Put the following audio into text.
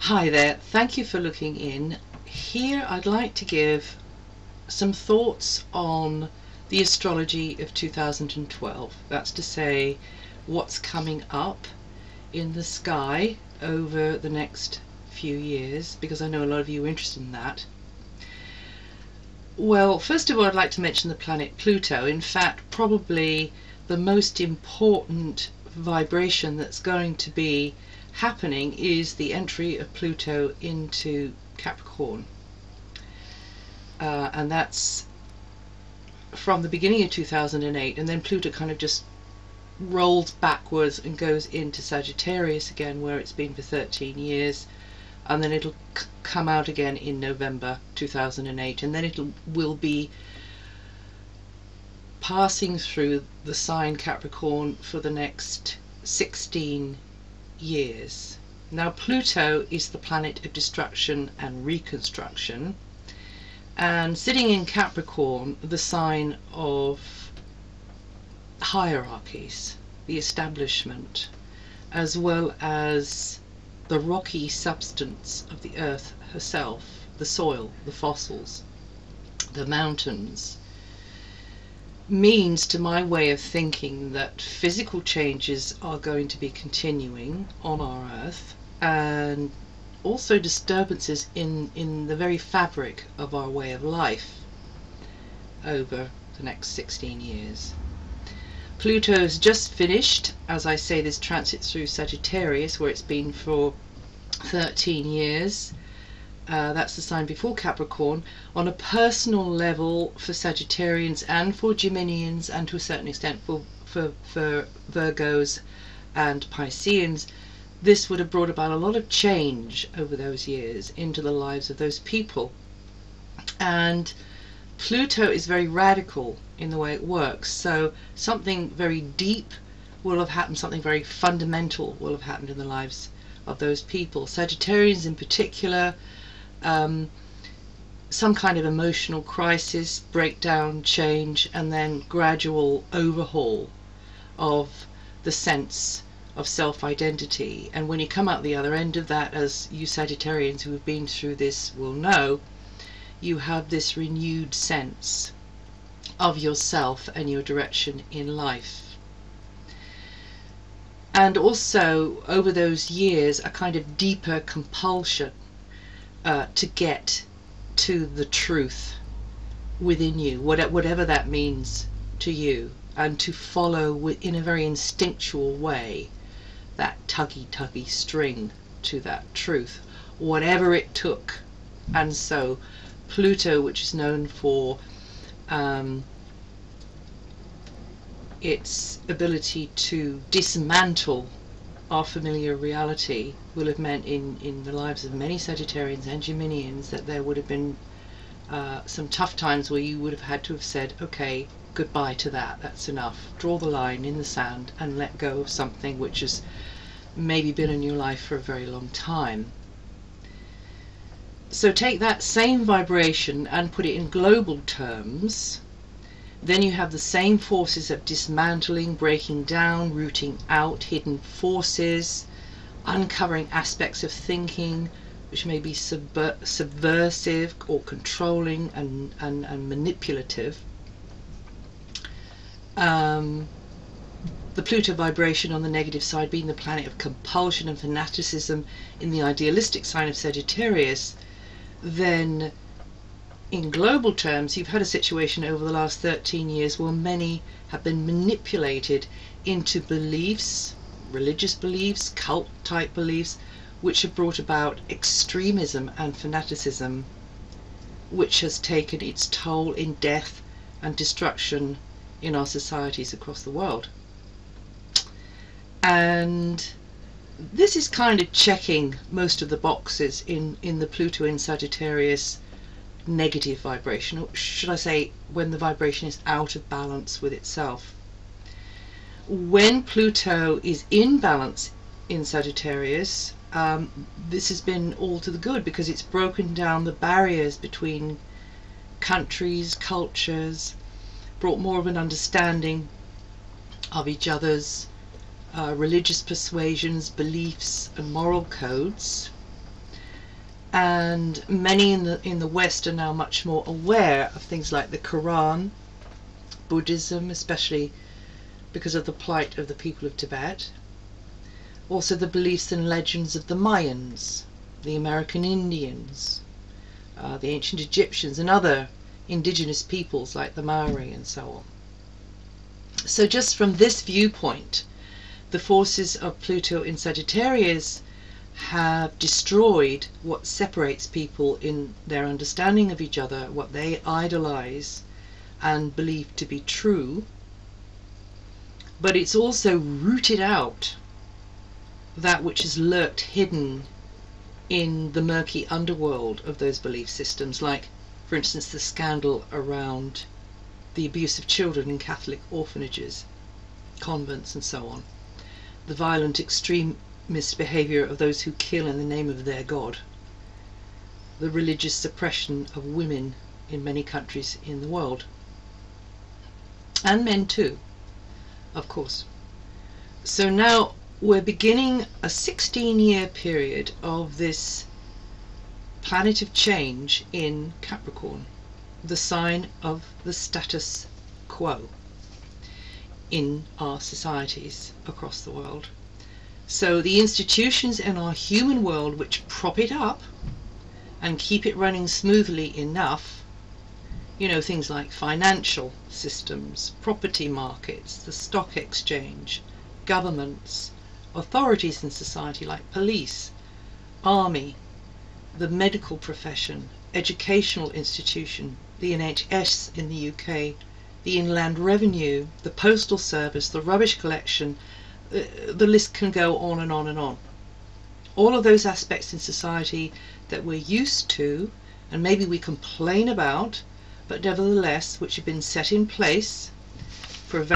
Hi there, thank you for looking in. Here I'd like to give some thoughts on the astrology of 2012. That's to say, what's coming up in the sky over the next few years, because I know a lot of you are interested in that. Well, first of all, I'd like to mention the planet Pluto. In fact, probably the most important vibration that's going to be happening is the entry of Pluto into Capricorn, and that's from the beginning of 2008, and then Pluto kind of just rolls backwards and goes into Sagittarius again, where it's been for 13 years, and then it'll come out again in November 2008, and then will be passing through the sign Capricorn for the next 16 years. Now, Pluto is the planet of destruction and reconstruction, and sitting in Capricorn, the sign of hierarchies, the establishment, as well as the rocky substance of the earth herself, the soil, the fossils, the mountains, means, to my way of thinking, that physical changes are going to be continuing on our earth, and also disturbances in the very fabric of our way of life over the next 16 years. Pluto's just finished, as I say, this transit through Sagittarius, where it's been for 13 years. That's the sign before Capricorn. On a personal level, for Sagittarians and for Geminians, and to a certain extent for Virgos and Pisceans, this would have brought about a lot of change over those years into the lives of those people. And Pluto is very radical in the way it works, so something very deep will have happened, something very fundamental will have happened in the lives of those people. Sagittarians in particular, some kind of emotional crisis, breakdown, change, and then gradual overhaul of the sense of self-identity. And when you come out the other end of that, as you Sagittarians who have been through this will know, you have this renewed sense of yourself and your direction in life. And also, over those years, a kind of deeper compulsion to get to the truth within you, whatever that means to you, and to follow in a very instinctual way that tuggy string to that truth, whatever it took. And so Pluto, which is known for its ability to dismantle our familiar reality, will have meant in the lives of many Sagittarians and Geminians that there would have been some tough times where you would have had to have said, okay, goodbye to that, that's enough, draw the line in the sand and let go of something which has maybe been in your life for a very long time. So take that same vibration and put it in global terms. Then you have the same forces of dismantling, breaking down, rooting out hidden forces, uncovering aspects of thinking which may be subversive or controlling and manipulative. The Pluto vibration on the negative side being the planet of compulsion and fanaticism in the idealistic sign of Sagittarius. Then in global terms, you've had a situation over the last 13 years where many have been manipulated into beliefs, religious beliefs, cult type beliefs, which have brought about extremism and fanaticism, which has taken its toll in death and destruction in our societies across the world. And this is kind of checking most of the boxes in the Pluto in Sagittarius negative vibration, or should I say when the vibration is out of balance with itself. When Pluto is in balance in Sagittarius, this has been all to the good, because it's broken down the barriers between countries, cultures, brought more of an understanding of each other's religious persuasions, beliefs and moral codes, and many in the West are now much more aware of things like the Quran, Buddhism, especially because of the plight of the people of Tibet, also the beliefs and legends of the Mayans, the American Indians, the ancient Egyptians, and other indigenous peoples like the Maori and so on. So just from this viewpoint, the forces of Pluto in Sagittarius have destroyed what separates people in their understanding of each other, what they idolize and believe to be true, but it's also rooted out that which is lurked hidden in the murky underworld of those belief systems, like, for instance, the scandal around the abuse of children in Catholic orphanages, convents and so on, the violent extremist behaviour of those who kill in the name of their God, the religious suppression of women in many countries in the world, and men too, of course. So now we're beginning a 16-year period of this planet of change in Capricorn, the sign of the status quo in our societies across the world. So the institutions in our human world which prop it up and keep it running smoothly enough, you know, things like financial systems, property markets, the stock exchange, governments, authorities in society like police, army, the medical profession, educational institution, the NHS in the UK, the Inland Revenue, the Postal Service, the rubbish collection, the list can go on and on and on. All of those aspects in society that we're used to and maybe we complain about, but nevertheless which have been set in place for a